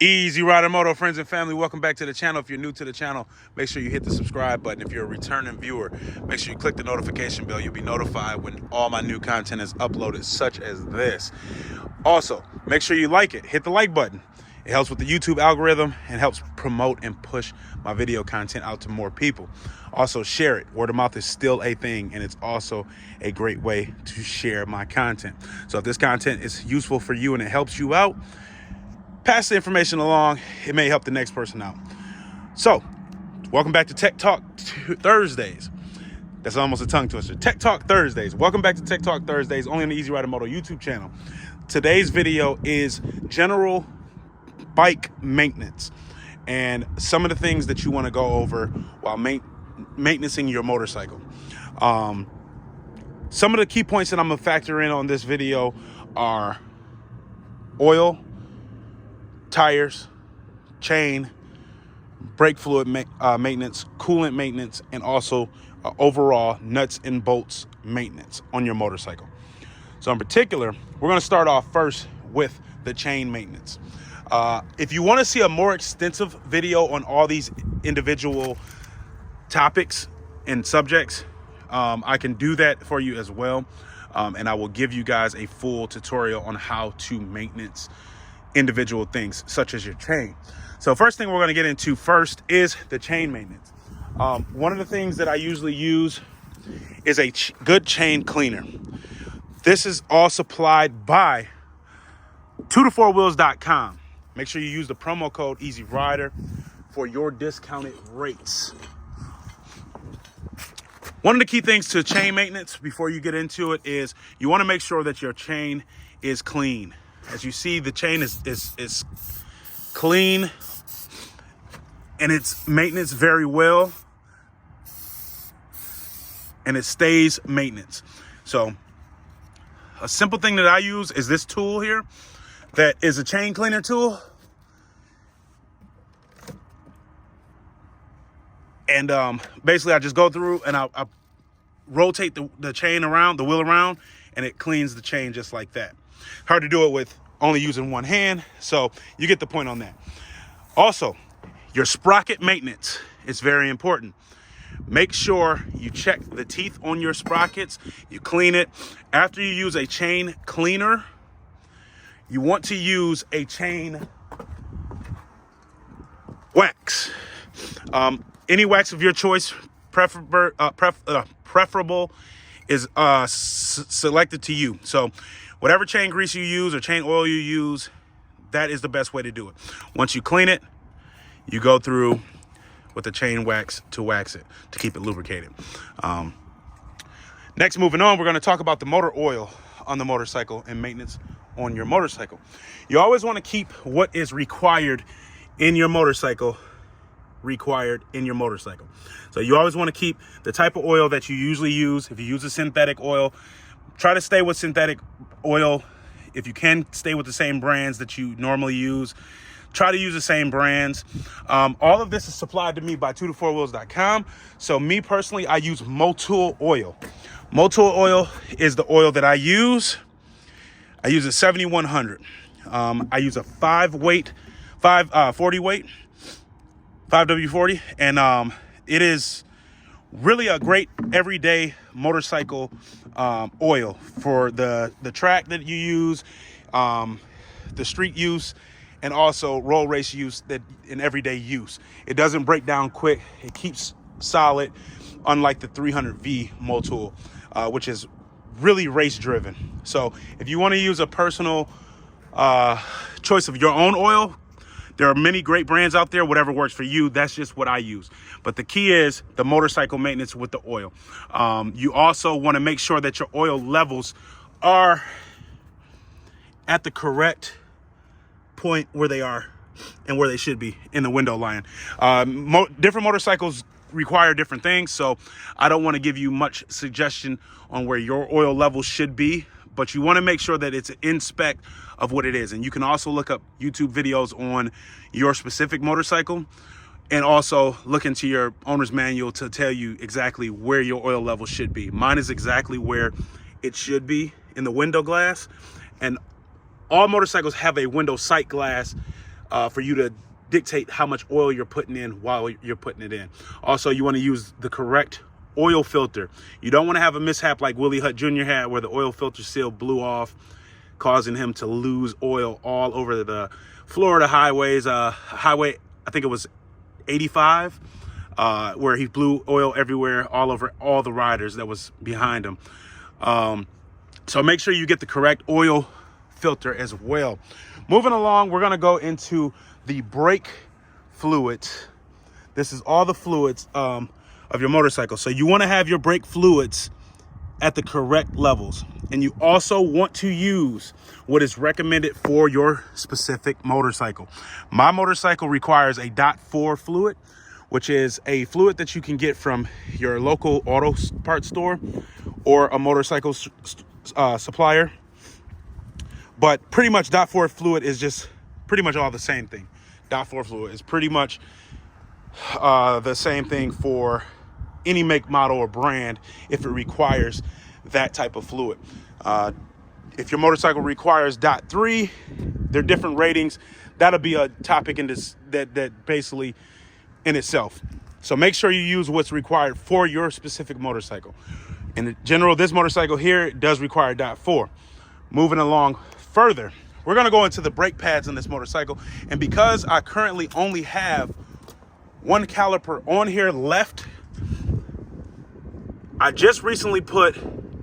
EazyRyderMoto friends and family, welcome back to the channel. If you're new to the channel, make sure you hit the subscribe button. If you're a returning viewer, make sure you click the notification bell. You'll be notified when all my new content is uploaded, such as this. Also, make sure you like it. Hit the like button. It helps with the YouTube algorithm and helps promote and push my video content out to more people. Also, share it. Word of mouth is still a thing, and it's also a great way to share my content. So if this content is useful for you and it helps you out, pass the information along. It may help the next person out. So, welcome back to Tech Talk Thursdays. That's almost a tongue twister. Tech Talk Thursdays. Welcome back to Tech Talk Thursdays, only on the EazyRyderMoto YouTube channel. Today's video is general bike maintenance and some of the things that you want to go over while maintaining your motorcycle. Some of the key points that I'm going to factor in on this video are oil, tires, chain, brake fluid maintenance, coolant maintenance, and also overall nuts and bolts maintenance on your motorcycle. So in particular, we're going to start off first with the chain maintenance. If you want to see a more extensive video on all these individual topics and subjects, I can do that for you as well. And I will give you guys a full tutorial on how to maintenance individual things such as your chain. So first thing we're going to get into first is the chain maintenance. One of the things that I usually use is a good chain cleaner. This is all supplied by 2to4wheels.com. Make sure you use the promo code EazyRyder for your discounted rates. One of the key things to chain maintenance before you get into it is you want to make sure that your chain is clean. As you see, the chain is clean and it's maintenance very well, and it stays maintenance. So a simple thing that I use is this tool here that is a chain cleaner tool. And basically I just go through and I rotate the chain around, the wheel around, and it cleans the chain just like that. Hard to do it with only using one hand, so you get the point on that. Also, your sprocket maintenance is very important. Make sure you check the teeth on your sprockets, you clean it. After you use a chain cleaner, you want to use a chain wax. Any wax of your choice, preferable is selected to you. So whatever chain grease you use or chain oil you use, that is the best way to do it. Once you clean it, you go through with the chain wax to wax it, to keep it lubricated. Next, moving on, we're going to talk about the motor oil on the motorcycle and maintenance on your motorcycle. You always want to keep what is required in your motorcycle So you always want to keep the type of oil that you usually use. If you use a synthetic oil, try to stay with synthetic oil. If you can, stay with the same brands that you normally use. Try to use the same brands. All of this is supplied to me by 2to4wheels.com. So me personally, I use Motul oil. Motul oil is the oil that I use. I use a 7100. I use a 40 weight, 5W40, and it is really a great everyday motorcycle oil for the track that you use, the street use, and also roll race use, that in everyday use. It doesn't break down quick. It keeps solid, unlike the 300V Motul, which is really race driven. So if you want to use a personal choice of your own oil, there are many great brands out there. Whatever works for you, that's just what I use. But the key is the motorcycle maintenance with the oil. You also want to make sure that your oil levels are at the correct point where they are and where they should be in the window line. Different motorcycles require different things, so I don't want to give you much suggestion on where your oil level should be, but you want to make sure that it's in spec of what it is. And you can also look up YouTube videos on your specific motorcycle and also look into your owner's manual to tell you exactly where your oil level should be. Mine is exactly where it should be in the window glass, and all motorcycles have a window sight glass for you to dictate how much oil you're putting in while you're putting it in. Also, you want to use the correct oil filter. You don't want to have a mishap like Willie Hutt Jr. had, where the oil filter seal blew off, causing him to lose oil all over the Florida highways. Highway, I think it was 85, where he blew oil everywhere, all over all the riders that was behind him. So make sure you get the correct oil filter as well. Moving along, we're gonna go into the brake fluids. This is all the fluids of your motorcycle. So you want to have your brake fluids at the correct levels, and you also want to use what is recommended for your specific motorcycle. My motorcycle requires a .4 fluid, which is a fluid that you can get from your local auto parts store or a motorcycle supplier. But pretty much .4 fluid is just pretty much all the same thing. .4 fluid is pretty much the same thing for any make, model, or brand if it requires that type of fluid. If your motorcycle requires .3, they're different ratings. That'll be a topic in this that basically in itself. So make sure you use what's required for your specific motorcycle. In general, this motorcycle here does require .4. Moving along further, we're going to go into the brake pads on this motorcycle. And because I currently only have one caliper on here left, I just recently put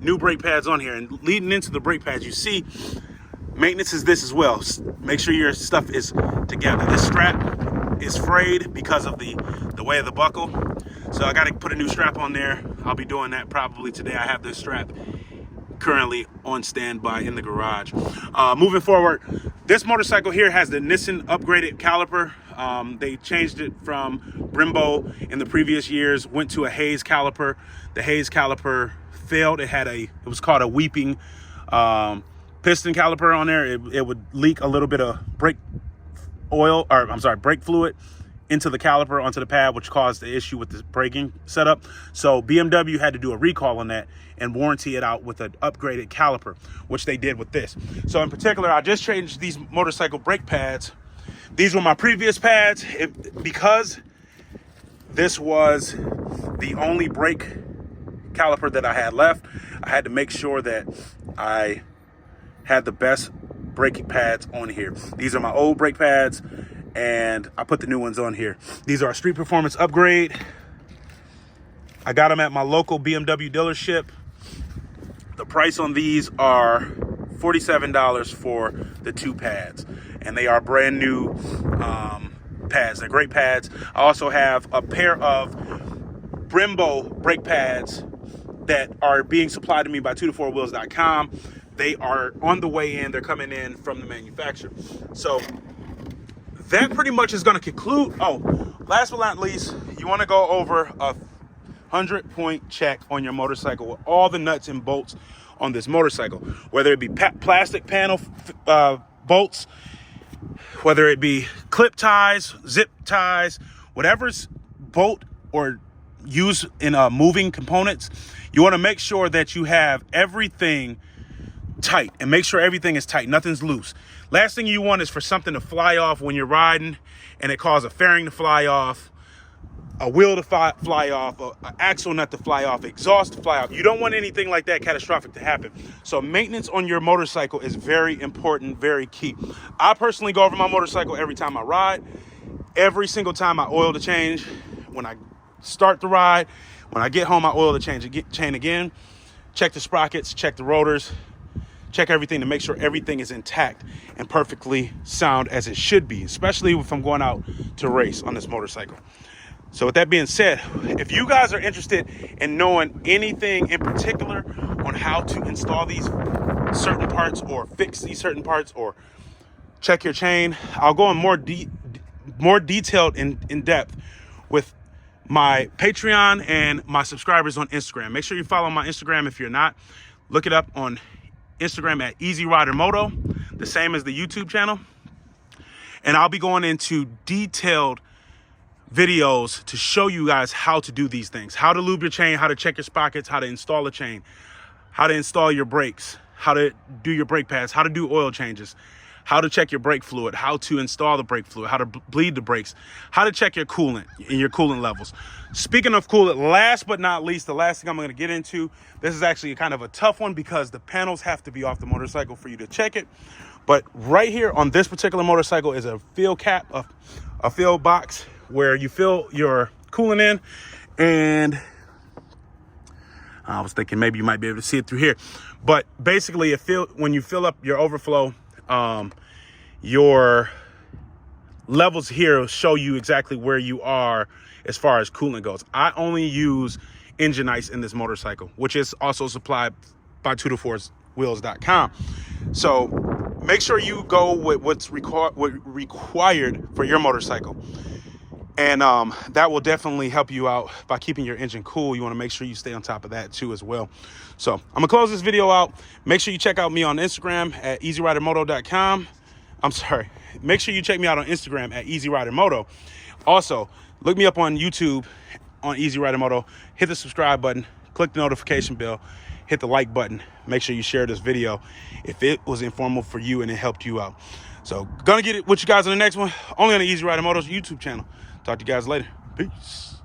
new brake pads on here. And leading into the brake pads, you see maintenance is this as well. Make sure your stuff is together. This strap is frayed because of the way of the buckle. So I got to put a new strap on there. I'll be doing that probably today. I have this strap currently on standby in the garage. Moving forward, this motorcycle here has the Nissan upgraded caliper. They changed it from Brembo in the previous years, went to a Hayes caliper. The Hayes caliper failed. It was called a weeping piston caliper on there. It would leak a little bit of brake fluid into the caliper onto the pad, which caused the issue with the braking setup. So BMW had to do a recall on that and warranty it out with an upgraded caliper, which they did with this. So in particular, I just changed these motorcycle brake pads. These were my previous pads. Because this was the only brake caliper that I had left, I had to make sure that I had the best braking pads on here. These are my old brake pads, and I put the new ones on here. These are a Street Performance upgrade. I got them at my local BMW dealership. The price on these are $47 for the 2 pads, and they are brand new pads. They're great pads. I also have a pair of Brembo brake pads that are being supplied to me by 2to4wheels.com. They are on the way in. They're coming in from the manufacturer. So that pretty much is going to conclude. Oh, last but not least, you want to go over a 100-point check on your motorcycle with all the nuts and bolts on this motorcycle, whether it be plastic panel bolts, whether it be clip ties, zip ties, whatever's bolt or used in moving components. You want to make sure that you have everything tight, and make sure everything is tight, nothing's loose. Last thing you want is for something to fly off when you're riding and it causes a fairing to fly off, a wheel to fly off, an axle nut to fly off, exhaust to fly off. You don't want anything like that catastrophic to happen. So maintenance on your motorcycle is very important, very key. I personally go over my motorcycle every time I ride. Every single time I oil the change. When I start the ride, when I get home, I oil the chain again. Check the sprockets, check the rotors, check everything to make sure everything is intact and perfectly sound as it should be, especially if I'm going out to race on this motorcycle. So with that being said, if you guys are interested in knowing anything in particular on how to install these certain parts or fix these certain parts or check your chain, I'll go in more detailed in depth with my Patreon and my subscribers on Instagram. Make sure you follow my Instagram if you're not. Look it up on Instagram at EazyRyderMoto, the same as the YouTube channel. And I'll be going into detailed videos to show you guys how to do these things, how to lube your chain, how to check your sprockets, how to install a chain, how to install your brakes, how to do your brake pads, how to do oil changes, how to check your brake fluid, how to install the brake fluid, how to bleed the brakes, how to check your coolant and your coolant levels. Speaking of coolant, last but not least, the last thing I'm going to get into, this is actually kind of a tough one because the panels have to be off the motorcycle for you to check it. But right here on this particular motorcycle is a fill cap, a fill box where you fill your coolant in. And I was thinking maybe you might be able to see it through here. But basically, when you fill up your overflow, your levels here show you exactly where you are as far as coolant goes. I only use engine ice in this motorcycle, which is also supplied by 2to4wheels.com. So make sure you go with what's required for your motorcycle. And that will definitely help you out by keeping your engine cool. You want to make sure you stay on top of that too as well. So I'm going to close this video out. Make sure you check out me on Instagram at EazyRyderMoto.com. I'm sorry. Make sure you check me out on Instagram at EazyRyderMoto. Also, look me up on YouTube on EazyRyderMoto. Hit the subscribe button. Click the notification bell. Hit the like button. Make sure you share this video if it was informative for you and it helped you out. So, gonna get it with you guys on the next one, only on the EazyRyderMoto's YouTube channel. Talk to you guys later. Peace.